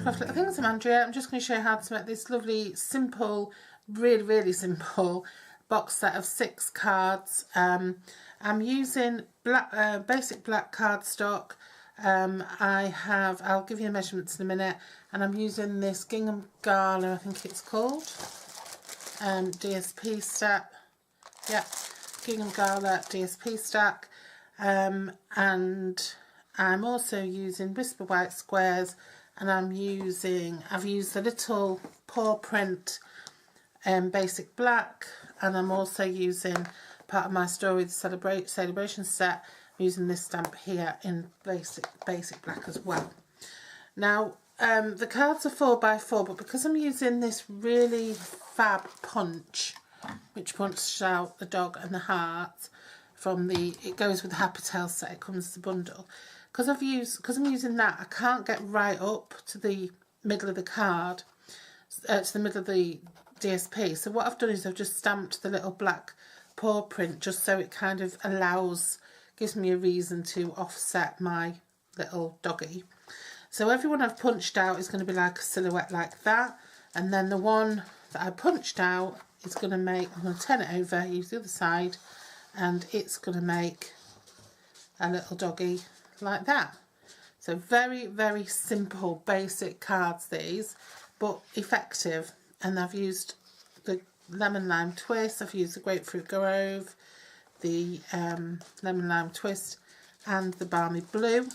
to Craft Little Things. I'm Andrea. I'm just going to show you how to make this lovely, simple, really simple box set of 6 cards. I'm using basic black cardstock. I'll give you the measurements in a minute, and I'm using this Gingham Gala, I think it's called, DSP stack. Yeah, Gingham Gala DSP stack. And I'm also using Whisper White squares, and I've used a little paw print basic black, and I'm also using part of my story, the celebration set. I'm using this stamp here in basic black as well. Now the cards are 4x4, but because I'm using this really fab punch, which punches out the dog and the heart it goes with the Happy Tales set, it comes as a bundle. Because I'm using that, I can't get right up to the middle of the card, to the middle of the DSP. So what I've done is I've just stamped the little black paw print, just so it kind of gives me a reason to offset my little doggy. So everyone I've punched out is going to be like a silhouette like that, and then the one that I punched out is going to make, I'm going to turn it over, use the other side, and it's going to make a little doggy like that. So very simple basic cards these, but effective. And I've used the lemon lime twist, I've used the grapefruit grove, the lemon lime twist, and the balmy blue.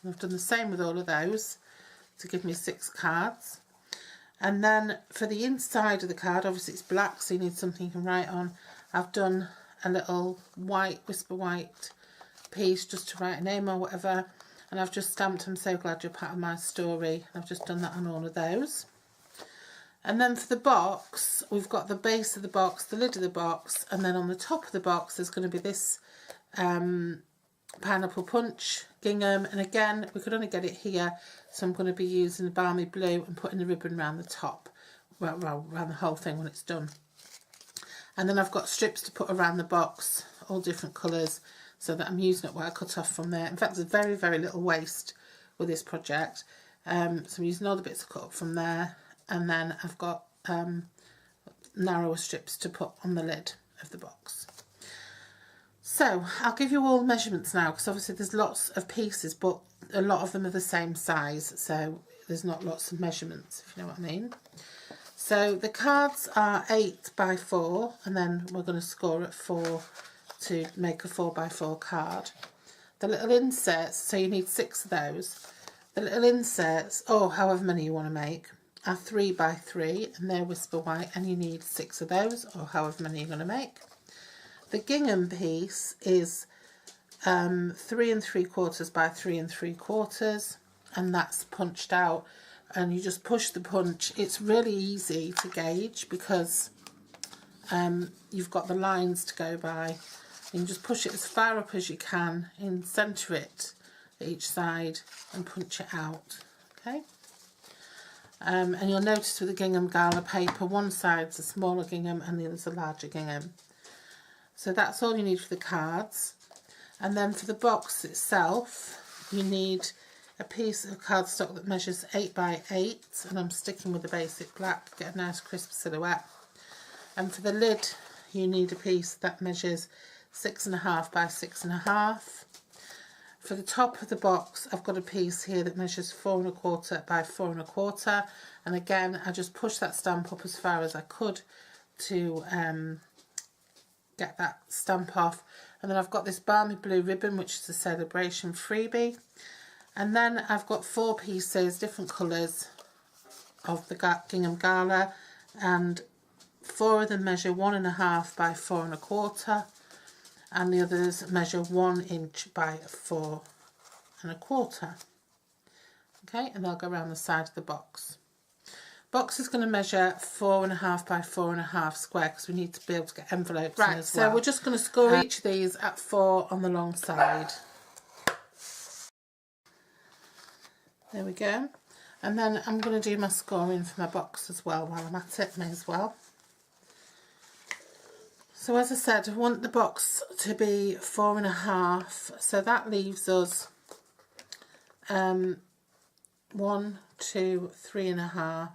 And I've done the same with all of those to give me 6 cards. And then for the inside of the card, obviously it's black, so you need something you can write on. I've done a little white, Whisper White piece just to write a name or whatever, and I've just stamped "I'm so glad you're part of my story." I've just done that on all of those. And then for the box, we've got the base of the box, the lid of the box, and then on the top of the box there's going to be this pineapple punch gingham, and again we could only get it here, so I'm going to be using the balmy blue and putting the ribbon around the top, well around the whole thing when it's done. And then I've got strips to put around the box, all different colours, so that I'm using it where I cut off from there. In fact, there's very little waste with this project. So I'm using all the bits I cut up from there, and then I've got narrower strips to put on the lid of the box. So I'll give you all the measurements now, because obviously there's lots of pieces, but a lot of them are the same size, so there's not lots of measurements, if you know what I mean. So the cards are 8x4, and then we're going to score at 4 to make a 4x4 card. The little inserts, so you need 6 of those. The little inserts, or however many you want to make, are 3x3, and they're Whisper White, and you need 6 of those, or however many you're going to make. The gingham piece is 3 3/4 by 3 3/4, and that's punched out. And you just push the punch. It's really easy to gauge because you've got the lines to go by. You can just push it as far up as you can and centre it at each side and punch it out. Okay. And you'll notice with the Gingham Gala paper, one side's a smaller gingham and the other's a larger gingham. So that's all you need for the cards. And then for the box itself, you need a piece of cardstock that measures 8x8, and I'm sticking with the basic black, get a nice crisp silhouette. And for the lid, you need a piece that measures 6.5 by 6.5. For the top of the box, I've got a piece here that measures 4.25 by 4.25, and again I just push that stamp up as far as I could to get that stamp off. And then I've got this balmy blue ribbon, which is a celebration freebie. And then I've got 4 pieces, different colours, of the Gingham Gala, and 4 of them measure 1.5 by 4.25, and the others measure 1 inch by 4.25. Okay, and they'll go around the side of the box. Box is going to measure 4.5 by 4.5 square, because we need to be able to get envelopes in as well. So we're just going to score each of these at 4 on the long side. There we go. And then I'm going to do my scoring for my box as well while I'm at it, may as well. So as I said, I want the box to be 4.5, so that leaves us 1, to 3.5.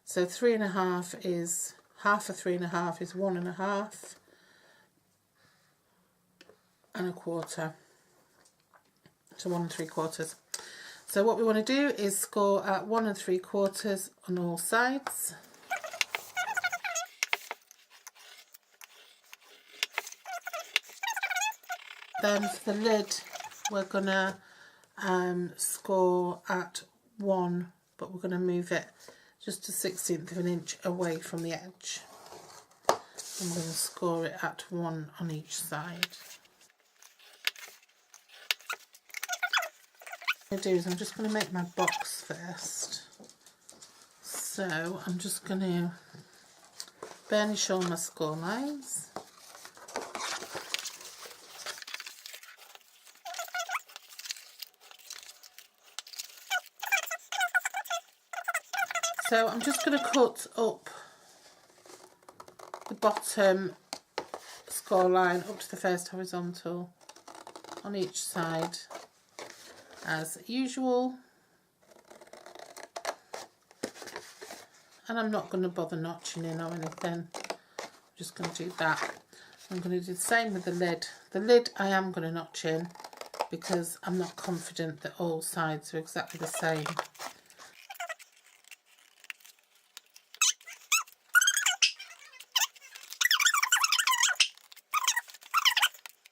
So 3.5 is half of 3.5 is 1.5 and a quarter. So 1 3/4. So what we want to do is score at 1 3/4 on all sides. Then for the lid, we're gonna score at 1, but we're gonna move it just a 1/16 of an inch away from the edge. I'm gonna score it at 1 on each side. What I'm going to do is I'm just going to make my box first. So I'm just going to burnish all my score lines. So I'm just going to cut up the bottom score line up to the first horizontal on each side as usual, and I'm not going to bother notching in or anything. I'm just going to do that. I'm going to do the same with the lid. The lid I am going to notch in because I'm not confident that all sides are exactly the same.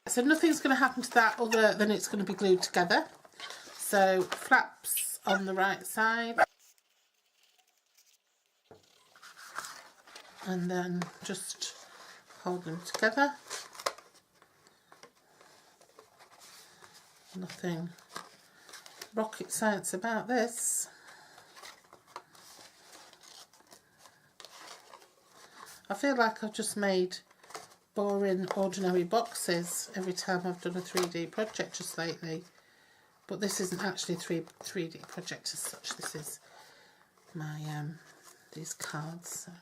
So nothing's going to happen to that other than it's going to be glued together. So flaps on the right side, and then just hold them together. Nothing rocket science about this. I feel like I've just made boring ordinary boxes every time I've done a 3D project just lately. But this isn't actually a 3D project as such. This is my these cards. So.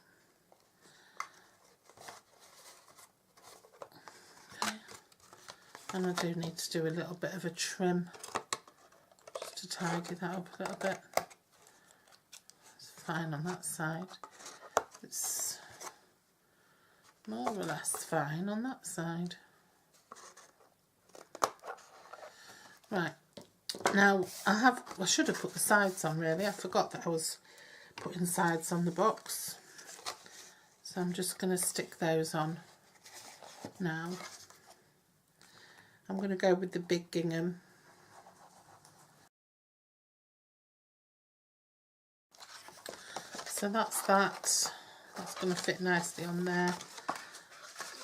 Okay. And I do need to do a little bit of a trim just to tidy that up a little bit. It's fine on that side. It's more or less fine on that side. Right. Now I should have put the sides on really. I forgot that I was putting sides on the box. So I'm just going to stick those on now. I'm going to go with the big gingham. So that's that. That's going to fit nicely on there.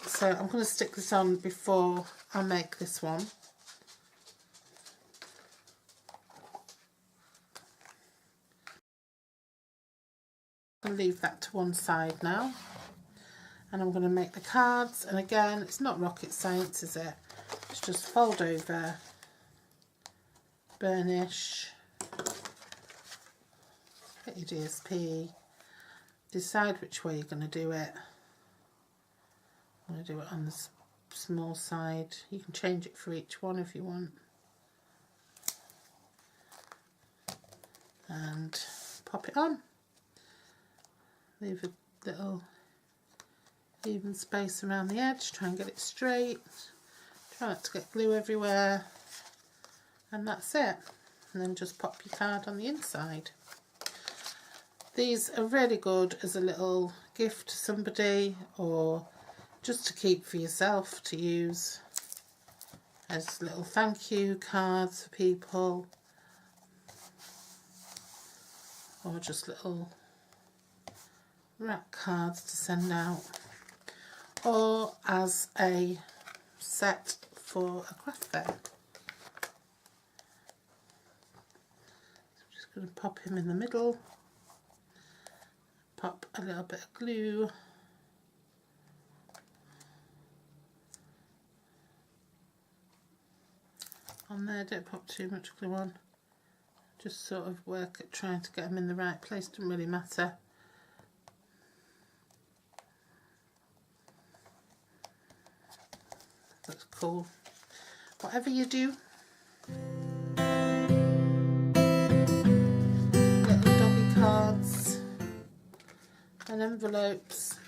So I'm going to stick this on before I make this one. I'll leave that to one side now, and I'm going to make the cards. And again, it's not rocket science, is it? It's just fold over, burnish, get your DSP, decide which way you're going to do it. I'm going to do it on the small side. You can change it for each one if you want, and pop it on. Leave a little even space around the edge, try and get it straight, try not to get glue everywhere, and that's it. And then just pop your card on the inside. These are really good as a little gift to somebody, or just to keep for yourself to use as little thank you cards for people, or just little wrap cards to send out, or as a set for a craft fair. So I'm just going to pop him in the middle, pop a little bit of glue on there. Don't pop too much glue on, just sort of work at trying to get them in the right place. Doesn't really matter. Looks cool. Whatever you do, little and envelopes.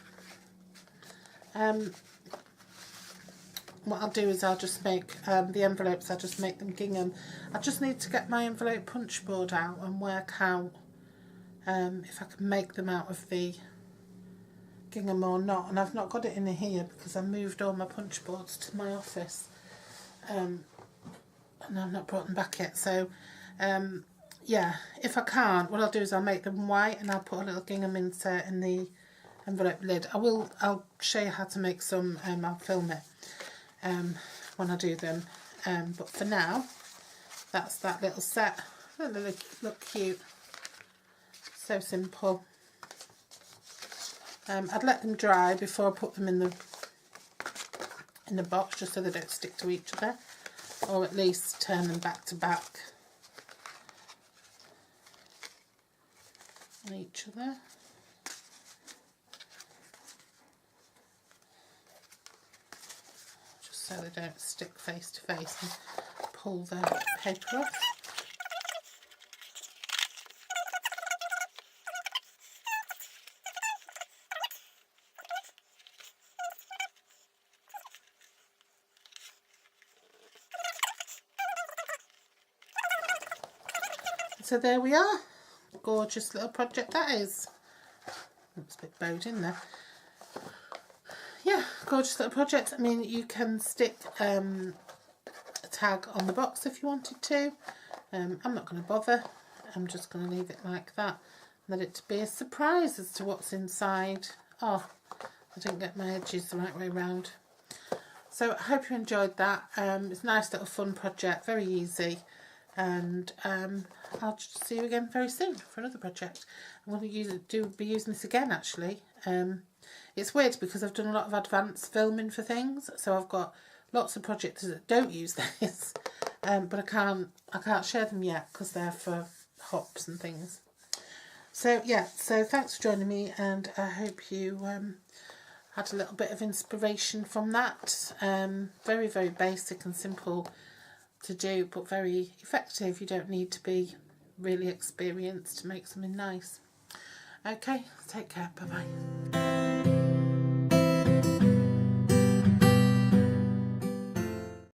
What I'll do is I'll just make the envelopes, I'll just make them gingham. I just need to get my envelope punch board out and work out if I can make them out of the gingham or not. And I've not got it in here because I moved all my punch boards to my office and I've not brought them back yet. So yeah, if I can't, what I'll do is I'll make them white and I'll put a little gingham insert in the envelope lid. I'll show you how to make some, I'll film it when I do them, but for now that's that little set. Look cute, so simple. I'd let them dry before I put them in the box, just so they don't stick to each other, or at least turn them back to back on each other. So they don't stick face to face, and pull the paper off. So there we are. Gorgeous little project that is. Looks a bit bowed in there. Yeah, gorgeous little project. I mean, you can stick a tag on the box if you wanted to. I'm not going to bother. I'm just going to leave it like that. Let it to be a surprise as to what's inside. Oh, I didn't get my edges the right way round. So I hope you enjoyed that. It's a nice little fun project, very easy. And I'll just see you again very soon for another project. I'm going to be using this again actually. It's weird because I've done a lot of advanced filming for things, so I've got lots of projects that don't use this, but I can't share them yet because they're for hops and things. So yeah, so thanks for joining me, and I hope you had a little bit of inspiration from that. Very, very basic and simple to do, but very effective. You don't need to be really experienced to make something nice. Okay, take care, bye bye.